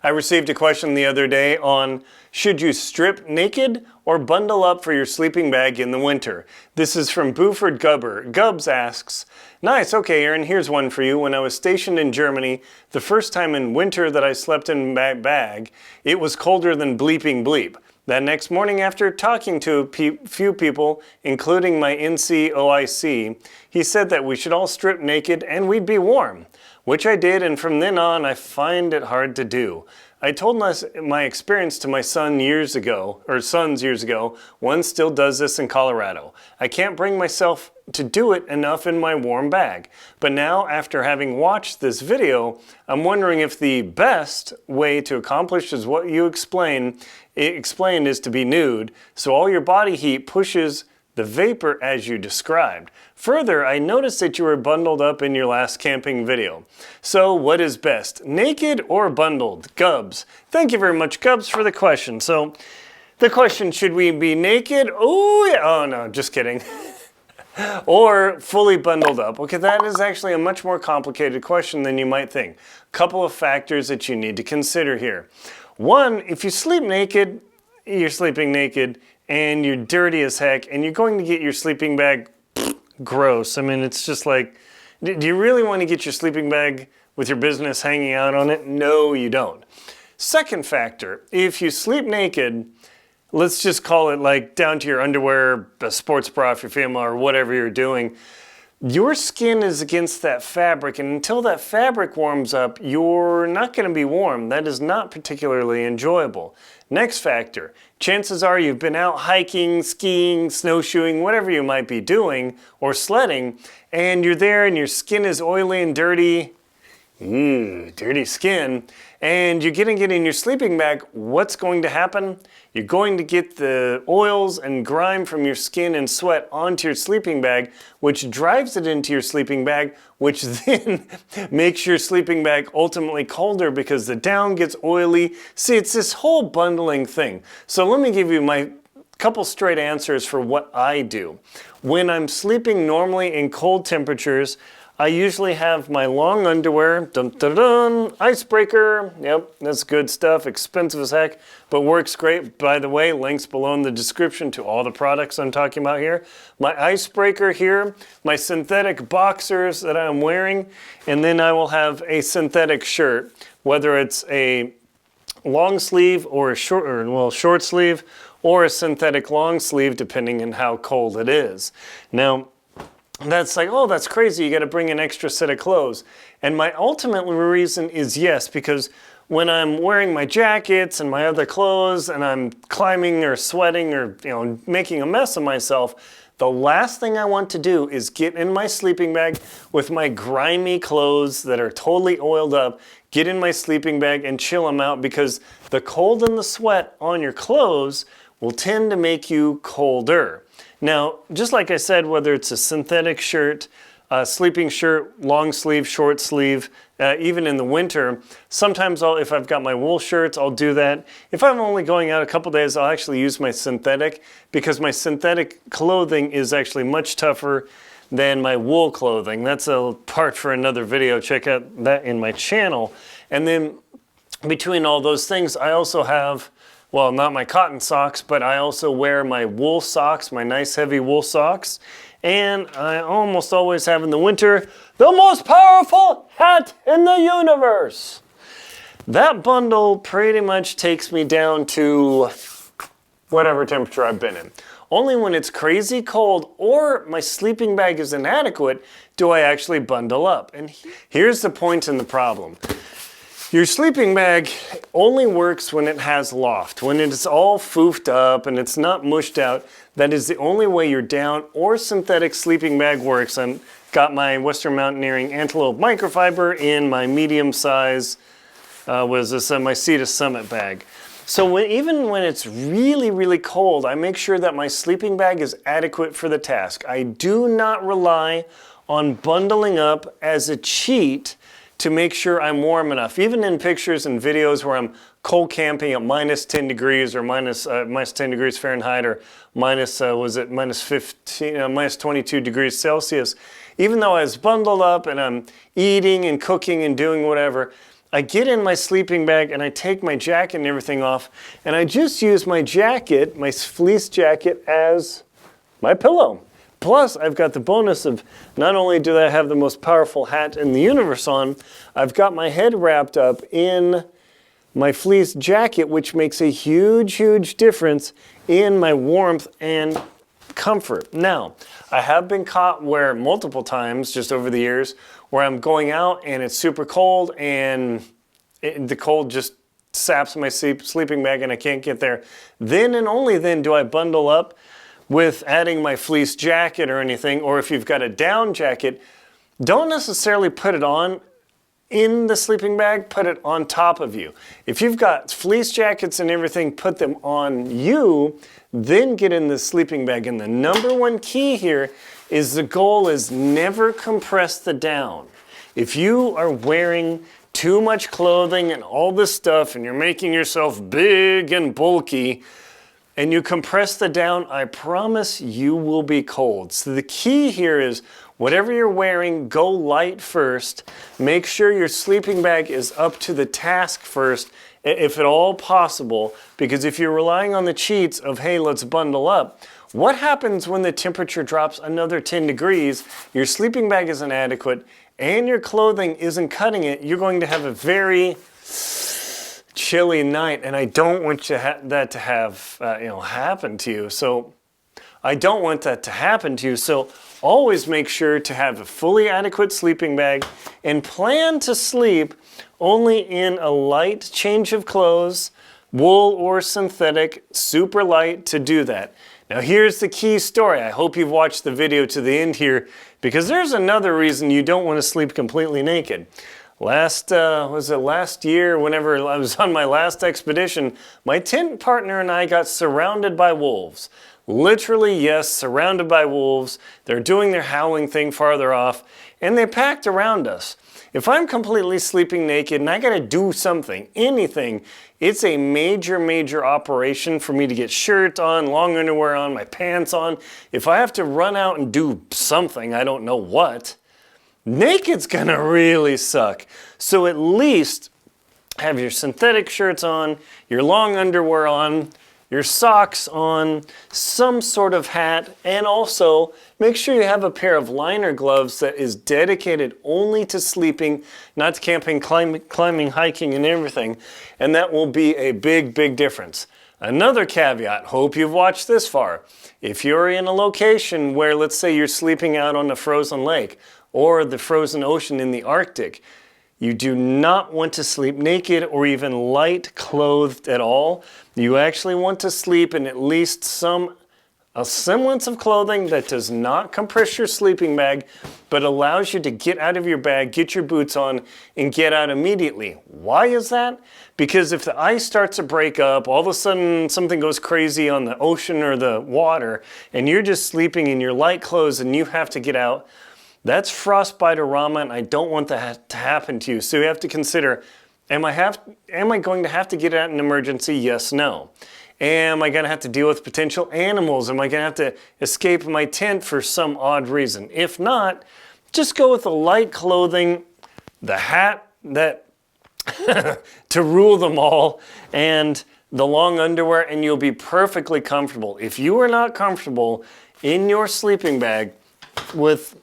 I received a question the other day on should you strip naked or bundle up for your sleeping bag in the winter? This is from Buford Gubber. Gubbs asks, nice, okay Aaron, here's one for you. When I was stationed in Germany, the first time in winter that I slept in my bag, it was colder than bleeping bleep. That next morning after talking to a few people, including my NCOIC, he said that we should all strip naked and we'd be warm, which I did, and from then on I find it hard to do. I told my experience to my sons years ago. One still does this in Colorado. I can't bring myself to do it enough in my warm bag. But now, after having watched this video, I'm wondering if the best way to accomplish is what you explained is to be nude, so all your body heat pushes the vapor as you described. Further, I noticed that you were bundled up in your last camping video. So what is best, naked or bundled? Gubbs. Thank you very much, Gubbs, for the question. So the question, should we be naked? Oh, yeah. Oh no, just kidding. Or fully bundled up? Okay, that is actually a much more complicated question than you might think. Couple of factors that you need to consider here. One, if you sleep naked, you're sleeping naked, and you're dirty as heck, and you're going to get your sleeping bag gross. I mean, it's just like, do you really want to get your sleeping bag with your business hanging out on it? No, you don't. Second factor, if you sleep naked, let's just call it like down to your underwear, a sports bra if you're female, or whatever you're doing, your skin is against that fabric, and until that fabric warms up, you're not going to be warm. That is not particularly enjoyable. Next factor, chances are you've been out hiking, skiing, snowshoeing, whatever you might be doing, or sledding, and you're there and your skin is oily and dirty. Dirty skin. And you're going to get in your sleeping bag, what's going to happen? You're going to get the oils and grime from your skin and sweat onto your sleeping bag, which drives it into your sleeping bag, which then makes your sleeping bag ultimately colder because the down gets oily. See, it's this whole bundling thing. So let me give you my couple straight answers for what I do. When I'm sleeping normally in cold temperatures, I usually have my long underwear, icebreaker, yep, that's good stuff, expensive as heck, but works great. By the way, links below in the description to all the products I'm talking about here. My icebreaker here, my synthetic boxers that I'm wearing, and then I will have a synthetic shirt, whether it's a long sleeve or a short sleeve, or a synthetic long sleeve, depending on how cold it is. Now, that's like, oh, that's crazy, you got to bring an extra set of clothes. And my ultimate reason is yes, because when I'm wearing my jackets and my other clothes and I'm climbing or sweating or making a mess of myself, the last thing I want to do is get in my sleeping bag with my grimy clothes that are totally oiled up, get in my sleeping bag and chill them out, because the cold and the sweat on your clothes will tend to make you colder. Now, just like I said, whether it's a synthetic shirt, a sleeping shirt, long sleeve, short sleeve, even in the winter, sometimes if I've got my wool shirts, I'll do that. If I'm only going out a couple days, I'll actually use my synthetic, because my synthetic clothing is actually much tougher than my wool clothing. That's a part for another video. Check out that in my channel. And then between all those things, I also have, well, not my cotton socks, but I also wear my wool socks, my nice heavy wool socks. And I almost always have in the winter, the most powerful hat in the universe. That bundle pretty much takes me down to whatever temperature I've been in. Only when it's crazy cold or my sleeping bag is inadequate do I actually bundle up. And here's the point and the problem. Your sleeping bag only works when it has loft. When it's all foofed up and it's not mushed out, that is the only way your down or synthetic sleeping bag works. I've got my Western Mountaineering Antelope microfiber in my medium size, my Sea to Summit bag. So even when it's really, really cold, I make sure that my sleeping bag is adequate for the task. I do not rely on bundling up as a cheat to make sure I'm warm enough. Even in pictures and videos where I'm cold camping at minus 10 degrees or minus 10 degrees Fahrenheit or minus 22 degrees Celsius, even though I was bundled up and I'm eating and cooking and doing whatever, I get in my sleeping bag and I take my jacket and everything off, and I just use my jacket, my fleece jacket, as my pillow. Plus, I've got the bonus of not only do I have the most powerful hat in the universe on, I've got my head wrapped up in my fleece jacket, which makes a huge, huge difference in my warmth and comfort. Now, I have been caught where multiple times just over the years where I'm going out and it's super cold and the cold just saps my sleeping bag and I can't get there. Then and only then do I bundle up with adding my fleece jacket or anything, or if you've got a down jacket, don't necessarily put it on in the sleeping bag, put it on top of you. If you've got fleece jackets and everything, put them on you, then get in the sleeping bag. And the number one key here is the goal is never compress the down. If you are wearing too much clothing and all this stuff and you're making yourself big and bulky and you compress the down, I promise you will be cold. So the key here is whatever you're wearing, go light first. Make sure your sleeping bag is up to the task first, if at all possible, because if you're relying on the cheats of, hey, let's bundle up, what happens when the temperature drops another 10 degrees, your sleeping bag isn't adequate, and your clothing isn't cutting it? You're going to have a very chilly night, and I don't want that to have happen to you. So I don't want that to happen to you. So always make sure to have a fully adequate sleeping bag and plan to sleep only in a light change of clothes, wool or synthetic, super light to do that. Now here's the key story. I hope you've watched the video to the end here, because there's another reason you don't want to sleep completely naked. Last year, whenever I was on my last expedition, my tent partner and I got surrounded by wolves. Literally, yes, surrounded by wolves. They're doing their howling thing farther off, and they packed around us. If I'm completely sleeping naked and I gotta do something, anything, it's a major, major operation for me to get shirt on, long underwear on, my pants on. If I have to run out and do something, I don't know what, naked's gonna really suck. So at least have your synthetic shirts on, your long underwear on, your socks on, some sort of hat, and also make sure you have a pair of liner gloves that is dedicated only to sleeping, not to camping, climbing, hiking, and everything. And that will be a big, big difference. Another caveat, hope you've watched this far. If you're in a location where, let's say you're sleeping out on a frozen lake or the frozen ocean in the Arctic, you do not want to sleep naked or even light clothed at all. You actually want to sleep in at least a semblance of clothing that does not compress your sleeping bag, but allows you to get out of your bag, get your boots on, and get out immediately. Why is that? Because if the ice starts to break up, all of a sudden something goes crazy on the ocean or the water, and you're just sleeping in your light clothes and you have to get out, that's frostbite-orama, and I don't want that to happen to you. So you have to consider, am I going to have to get out in an emergency? Yes, no. Am I going to have to deal with potential animals? Am I going to have to escape my tent for some odd reason? If not, just go with the light clothing, the hat that to rule them all, and the long underwear, and you'll be perfectly comfortable. If you are not comfortable in your sleeping bag with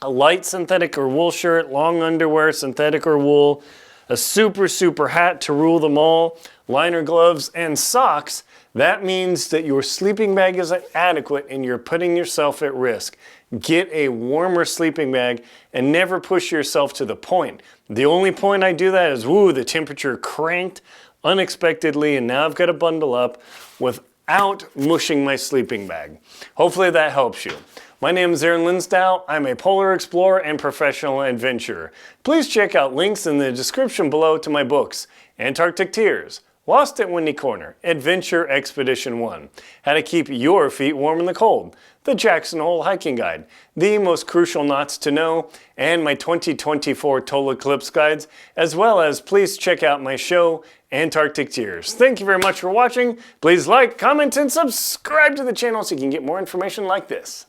a light synthetic or wool shirt, long underwear, synthetic or wool, a super, super hat to rule them all, liner gloves, and socks, that means that your sleeping bag isn't adequate and you're putting yourself at risk. Get a warmer sleeping bag and never push yourself to the point. The only point I do that is, woo, the temperature cranked unexpectedly and now I've got to bundle up without mushing my sleeping bag. Hopefully that helps you. My name is Linsdau. I'm a polar explorer and professional adventurer. Please check out links in the description below to my books: Antarctic Tears, Lost at Windy Corner, Adventure Expedition 1, How to Keep Your Feet Warm in the Cold, The Jackson Hole Hiking Guide, The Most Crucial Knots to Know, and my 2024 Total Eclipse Guides, as well as please check out my show, Antarctic Tears. Thank you very much for watching. Please like, comment, and subscribe to the channel so you can get more information like this.